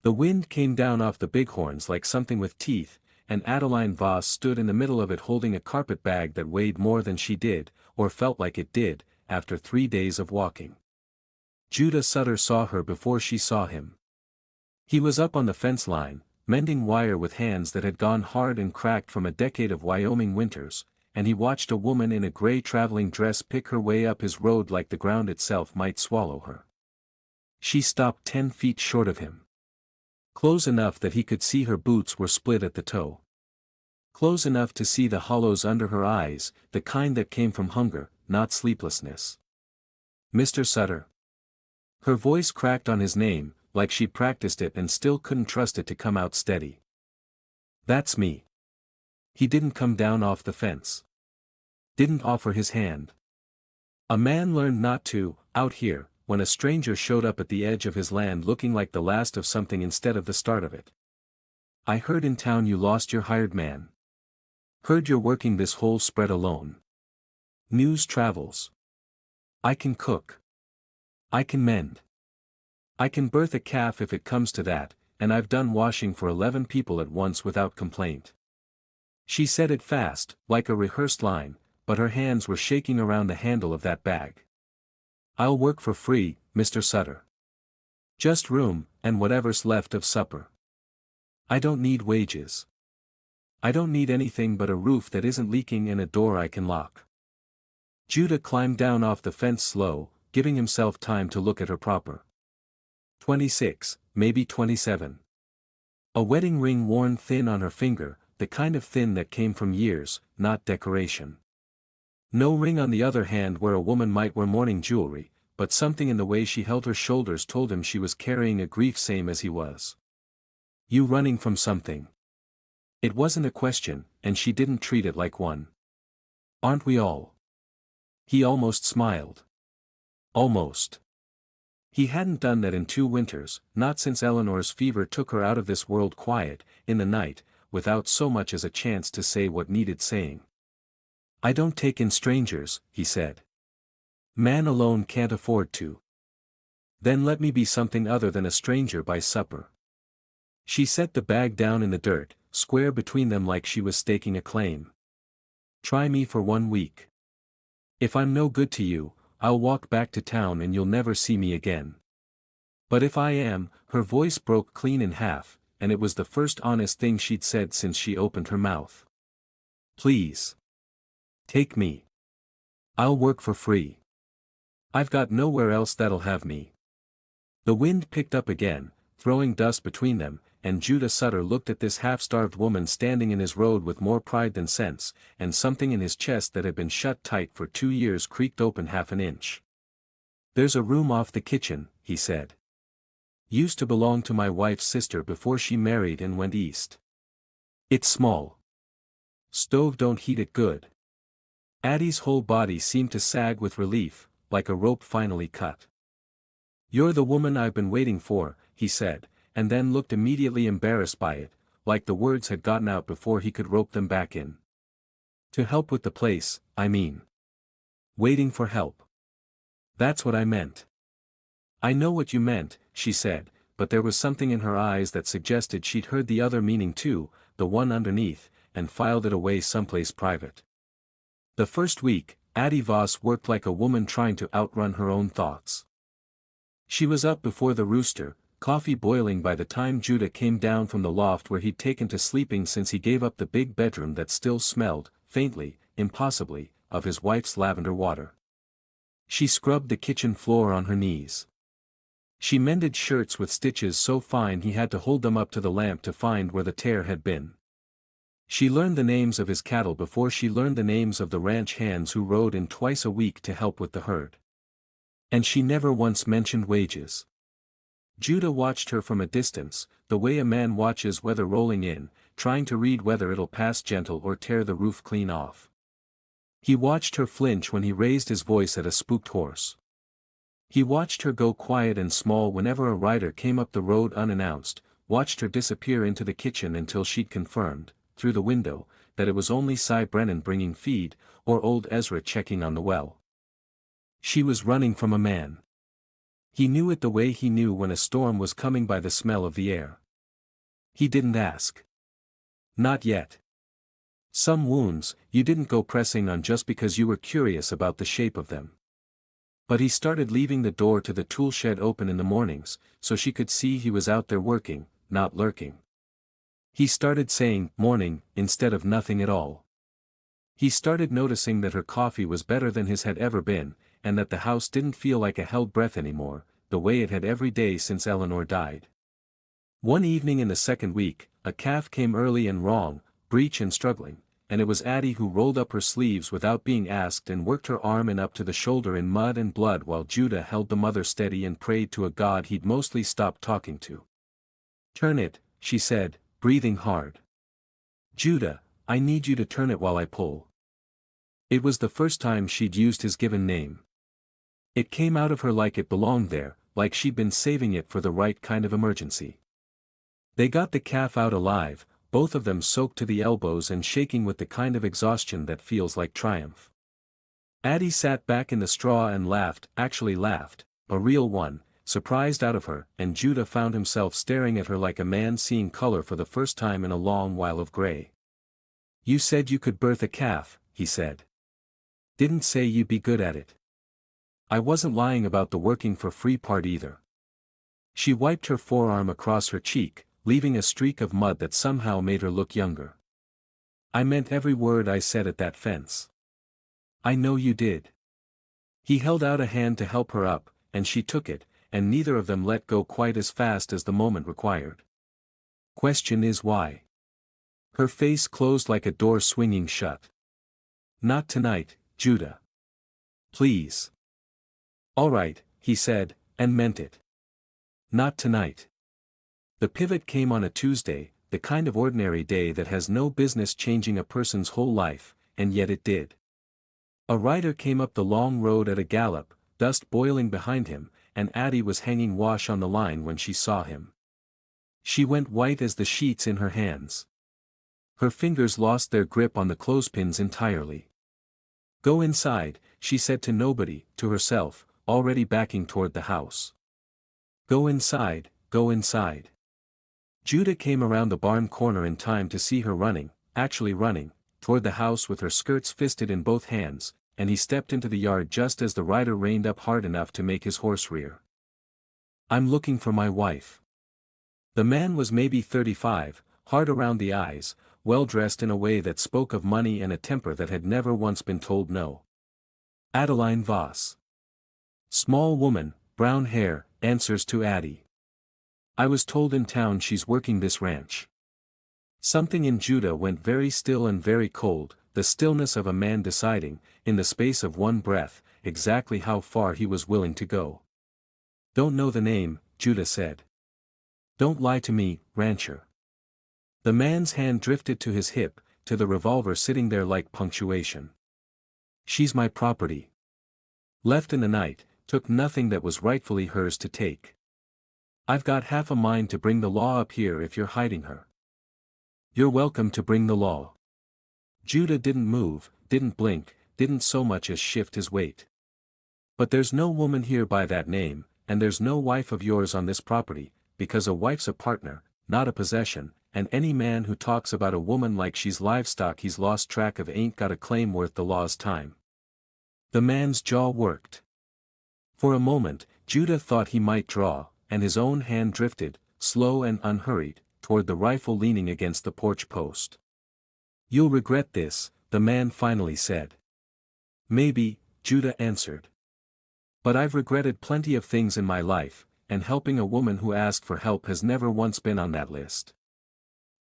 The wind came down off the bighorns like something with teeth, and Adaline Voss stood in the middle of it holding a carpet bag that weighed more than she did, or felt like it did, after 3 days of walking. Judah Sutter saw her before she saw him. He was up on the fence line, mending wire with hands that had gone hard and cracked from a decade of Wyoming winters, and he watched a woman in a gray traveling dress pick her way up his road like the ground itself might swallow her. She stopped 10 feet short of him. Close enough that he could see her boots were split at the toe. Close enough to see the hollows under her eyes, the kind that came from hunger, not sleeplessness. "Mr. Sutter." Her voice cracked on his name, like she'd practiced it and still couldn't trust it to come out steady. "That's me." He didn't come down off the fence. Didn't offer his hand. A man learned not to, out here, when a stranger showed up at the edge of his land looking like the last of something instead of the start of it. "I heard in town you lost your hired man. Heard you're working this whole spread alone. News travels. I can cook. I can mend. I can birth a calf if it comes to that, and I've done washing for 11 people at once without complaint." She said it fast, like a rehearsed line, but her hands were shaking around the handle of that bag. "I'll work for free, Mr. Sutter. Just room, and whatever's left of supper. I don't need wages. I don't need anything but a roof that isn't leaking and a door I can lock." Judah climbed down off the fence slow, giving himself time to look at her proper. 26, maybe 27. A wedding ring worn thin on her finger, the kind of thin that came from years, not decoration. No ring on the other hand where a woman might wear mourning jewelry, but something in the way she held her shoulders told him she was carrying a grief same as he was. "You running from something?" It wasn't a question, and she didn't treat it like one. "Aren't we all?" He almost smiled. Almost. He hadn't done that in 2 winters, not since Eleanor's fever took her out of this world quiet, in the night, without so much as a chance to say what needed saying. "I don't take in strangers," he said. "Man alone can't afford to." "Then let me be something other than a stranger by supper." She set the bag down in the dirt, square between them like she was staking a claim. "Try me for 1 week. If I'm no good to you, I'll walk back to town and you'll never see me again. But if I am," her voice broke clean in half, and it was the first honest thing she'd said since she opened her mouth. "Please. Take me. I'll work for free. I've got nowhere else that'll have me." The wind picked up again, throwing dust between them, and Judah Sutter looked at this half-starved woman standing in his road with more pride than sense, and something in his chest that had been shut tight for 2 years creaked open half an inch. "There's a room off the kitchen," he said. "Used to belong to my wife's sister before she married and went east. It's small. Stove don't heat it good." Addie's whole body seemed to sag with relief, like a rope finally cut. "You're the woman I've been waiting for," he said, and then looked immediately embarrassed by it, like the words had gotten out before he could rope them back in. "To help with the place, I mean. Waiting for help. That's what I meant." "I know what you meant," she said, but there was something in her eyes that suggested she'd heard the other meaning too, the one underneath, and filed it away someplace private. The first week, Addie Voss worked like a woman trying to outrun her own thoughts. She was up before the rooster, coffee boiling by the time Judah came down from the loft where he'd taken to sleeping since he gave up the big bedroom that still smelled, faintly, impossibly, of his wife's lavender water. She scrubbed the kitchen floor on her knees. She mended shirts with stitches so fine he had to hold them up to the lamp to find where the tear had been. She learned the names of his cattle before she learned the names of the ranch hands who rode in twice a week to help with the herd. And she never once mentioned wages. Judah watched her from a distance, the way a man watches weather rolling in, trying to read whether it'll pass gentle or tear the roof clean off. He watched her flinch when he raised his voice at a spooked horse. He watched her go quiet and small whenever a rider came up the road unannounced, watched her disappear into the kitchen until she'd confirmed, through the window, that it was only Cy Brennan bringing feed, or old Ezra checking on the well. She was running from a man. He knew it the way he knew when a storm was coming by the smell of the air. He didn't ask. Not yet. Some wounds, you didn't go pressing on just because you were curious about the shape of them. But he started leaving the door to the tool shed open in the mornings, so she could see he was out there working, not lurking. He started saying, "morning," instead of nothing at all. He started noticing that her coffee was better than his had ever been, and that the house didn't feel like a held breath anymore, the way it had every day since Eleanor died. One evening in the second week, a calf came early and wrong, breech and struggling, and it was Addie who rolled up her sleeves without being asked and worked her arm in up to the shoulder in mud and blood while Judah held the mother steady and prayed to a God he'd mostly stopped talking to. "Turn it," she said, breathing hard. "Judah, I need you to turn it while I pull." It was the first time she'd used his given name. It came out of her like it belonged there, like she'd been saving it for the right kind of emergency. They got the calf out alive, both of them soaked to the elbows and shaking with the kind of exhaustion that feels like triumph. Addie sat back in the straw and laughed, actually laughed, a real one, surprised out of her, and Judah found himself staring at her like a man seeing color for the first time in a long while of gray. "You said you could birth a calf," he said. "Didn't say you'd be good at it. I wasn't lying about the working for free part either." She wiped her forearm across her cheek, leaving a streak of mud that somehow made her look younger. "I meant every word I said at that fence." "I know you did." He held out a hand to help her up, and she took it, and neither of them let go quite as fast as the moment required. "Question is why?" Her face closed like a door swinging shut. "Not tonight, Judah. Please." "All right," he said, and meant it. "Not tonight." The pivot came on a Tuesday, the kind of ordinary day that has no business changing a person's whole life, and yet it did. A rider came up the long road at a gallop, dust boiling behind him, and Addie was hanging wash on the line when she saw him. She went white as the sheets in her hands. Her fingers lost their grip on the clothespins entirely. "Go inside," she said to nobody, to herself, already backing toward the house. "Go inside, go inside." Judah came around the barn corner in time to see her running, actually running, toward the house with her skirts fisted in both hands, and he stepped into the yard just as the rider reined up hard enough to make his horse rear. "I'm looking for my wife." The man was maybe 35, hard around the eyes, well dressed in a way that spoke of money and a temper that had never once been told no. "Adaline Voss." Small woman, brown hair, answers to Addie. "I was told in town she's working this ranch." Something in Judah went very still and very cold, the stillness of a man deciding, in the space of one breath, exactly how far he was willing to go. "Don't know the name," Judah said. "Don't lie to me, rancher." The man's hand drifted to his hip, to the revolver sitting there like punctuation. "She's my property. Left in the night, took nothing that was rightfully hers to take. I've got half a mind to bring the law up here if you're hiding her." "You're welcome to bring the law." Judah didn't move, didn't blink, didn't so much as shift his weight. "But there's no woman here by that name, and there's no wife of yours on this property, because a wife's a partner, not a possession, and any man who talks about a woman like she's livestock he's lost track of ain't got a claim worth the law's time." The man's jaw worked. For a moment, Judah thought he might draw, and his own hand drifted, slow and unhurried, toward the rifle leaning against the porch post. "You'll regret this," the man finally said. "Maybe," Judah answered. "But I've regretted plenty of things in my life, and helping a woman who asked for help has never once been on that list."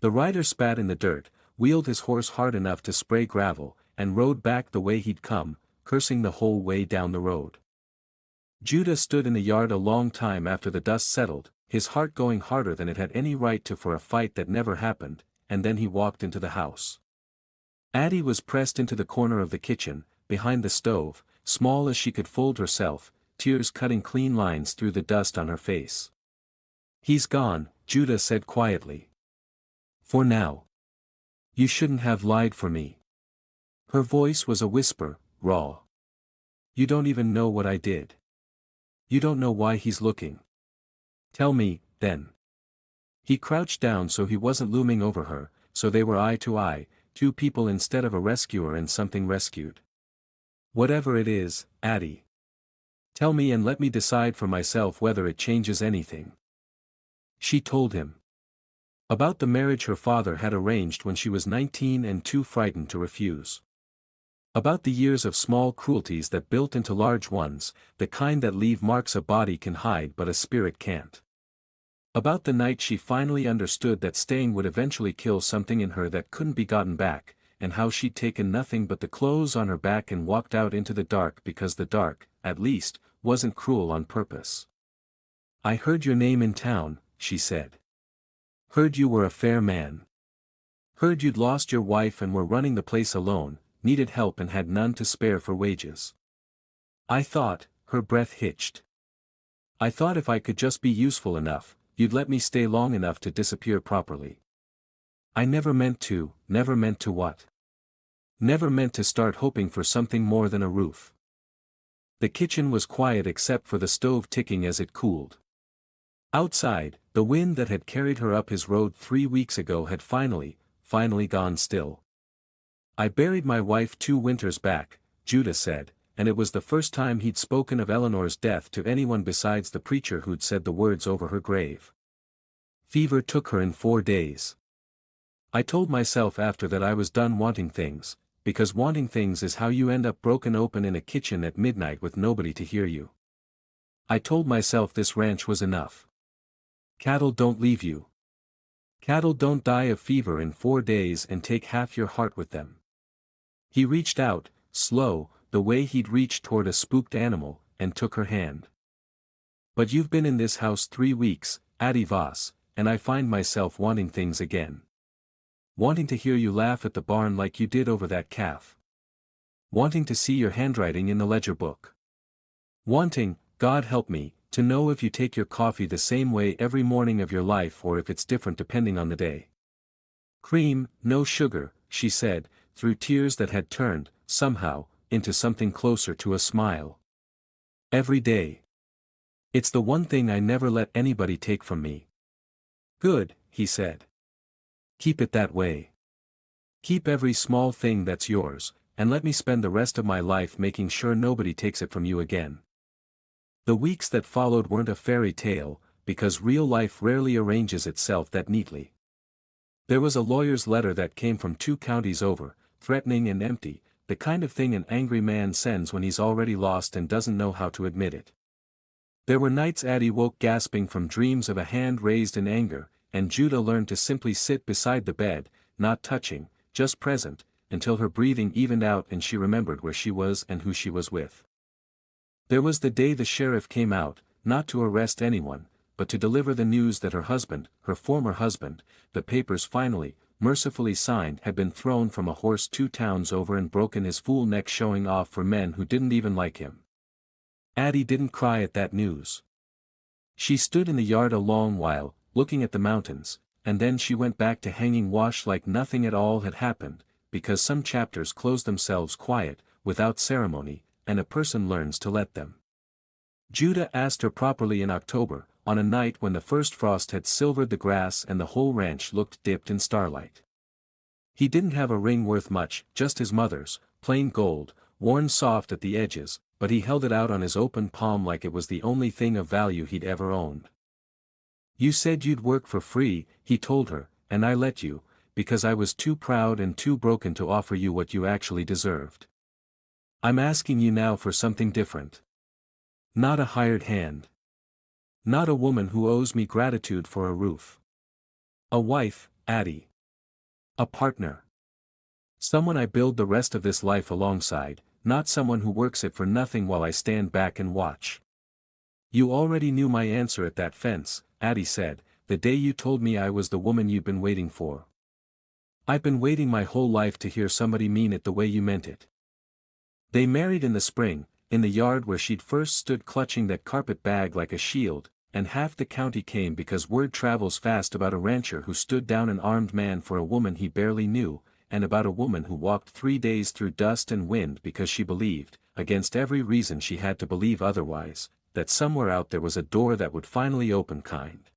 The rider spat in the dirt, wheeled his horse hard enough to spray gravel, and rode back the way he'd come, cursing the whole way down the road. Judah stood in the yard a long time after the dust settled, his heart going harder than it had any right to for a fight that never happened, and then he walked into the house. Addie was pressed into the corner of the kitchen, behind the stove, small as she could fold herself, tears cutting clean lines through the dust on her face. "He's gone," Judah said quietly. "For now. You shouldn't have lied for me." Her voice was a whisper, raw. "You don't even know what I did." You don't know why he's looking. Tell me, then. He crouched down so he wasn't looming over her, so they were eye to eye, two people instead of a rescuer and something rescued. Whatever it is, Addie. Tell me and let me decide for myself whether it changes anything. She told him. About the marriage her father had arranged when she was 19 and too frightened to refuse. About the years of small cruelties that built into large ones, the kind that leave marks a body can hide but a spirit can't. About the night she finally understood that staying would eventually kill something in her that couldn't be gotten back, and how she'd taken nothing but the clothes on her back and walked out into the dark because the dark, at least, wasn't cruel on purpose. I heard your name in town, she said. Heard you were a fair man. Heard you'd lost your wife and were running the place alone, needed help and had none to spare for wages. I thought, her breath hitched. I thought if I could just be useful enough, you'd let me stay long enough to disappear properly. I never meant to what? Never meant to start hoping for something more than a roof. The kitchen was quiet except for the stove ticking as it cooled. Outside, the wind that had carried her up his road 3 weeks ago had finally gone still. I buried my wife 2 winters back, Judah said, and it was the first time he'd spoken of Eleanor's death to anyone besides the preacher who'd said the words over her grave. Fever took her in 4 days. I told myself after that I was done wanting things, because wanting things is how you end up broken open in a kitchen at midnight with nobody to hear you. I told myself this ranch was enough. Cattle don't leave you. Cattle don't die of fever in 4 days and take half your heart with them. He reached out, slow, the way he'd reached toward a spooked animal, and took her hand. But you've been in this house 3 weeks, Addie Voss, and I find myself wanting things again. Wanting to hear you laugh at the barn like you did over that calf. Wanting to see your handwriting in the ledger book. Wanting, God help me, to know if you take your coffee the same way every morning of your life or if it's different depending on the day. Cream, no sugar, she said, through tears that had turned, somehow, into something closer to a smile. Every day. It's the one thing I never let anybody take from me. Good, he said. Keep it that way. Keep every small thing that's yours, and let me spend the rest of my life making sure nobody takes it from you again. The weeks that followed weren't a fairy tale, because real life rarely arranges itself that neatly. There was a lawyer's letter that came from 2 counties over, threatening and empty, the kind of thing an angry man sends when he's already lost and doesn't know how to admit it. There were nights Addie woke gasping from dreams of a hand raised in anger, and Judah learned to simply sit beside the bed, not touching, just present, until her breathing evened out and she remembered where she was and who she was with. There was the day the sheriff came out, not to arrest anyone, but to deliver the news that her husband, her former husband, the papers finally, mercifully signed, had been thrown from a horse 2 towns over and broken his fool neck showing off for men who didn't even like him. Addie didn't cry at that news. She stood in the yard a long while, looking at the mountains, and then she went back to hanging wash like nothing at all had happened, because some chapters close themselves quiet, without ceremony, and a person learns to let them. Judah asked her properly in October, on a night when the first frost had silvered the grass and the whole ranch looked dipped in starlight. He didn't have a ring worth much, just his mother's, plain gold, worn soft at the edges, but he held it out on his open palm like it was the only thing of value he'd ever owned. You said you'd work for free, he told her, and I let you, because I was too proud and too broken to offer you what you actually deserved. I'm asking you now for something different. Not a hired hand. Not a woman who owes me gratitude for a roof. A wife, Addie. A partner. Someone I build the rest of this life alongside, not someone who works it for nothing while I stand back and watch. You already knew my answer at that fence, Addie said, the day you told me I was the woman you'd been waiting for. I've been waiting my whole life to hear somebody mean it the way you meant it. They married in the spring, in the yard where she'd first stood clutching that carpet bag like a shield, and half the county came because word travels fast about a rancher who stood down an armed man for a woman he barely knew, and about a woman who walked 3 days through dust and wind because she believed, against every reason she had to believe otherwise, that somewhere out there was a door that would finally open kind.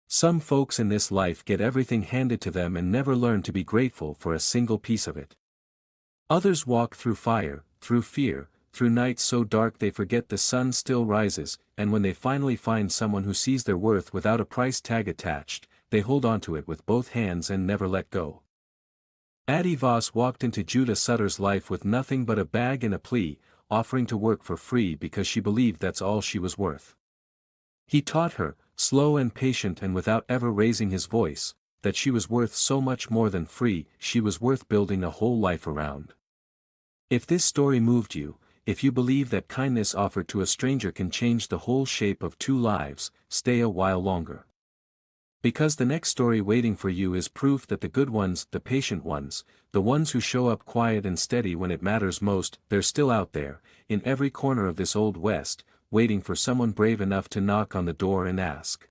Some folks in this life get everything handed to them and never learn to be grateful for a single piece of it. Others walk through fire, through fear, through nights so dark they forget the sun still rises, and when they finally find someone who sees their worth without a price tag attached, they hold onto it with both hands and never let go. Addie Voss walked into Judah Sutter's life with nothing but a bag and a plea, offering to work for free because she believed that's all she was worth. He taught her, slow and patient and without ever raising his voice, that she was worth so much more than free, she was worth building a whole life around. If this story moved you, if you believe that kindness offered to a stranger can change the whole shape of two lives, stay a while longer. Because the next story waiting for you is proof that the good ones, the patient ones, the ones who show up quiet and steady when it matters most, they're still out there, in every corner of this old West, waiting for someone brave enough to knock on the door and ask.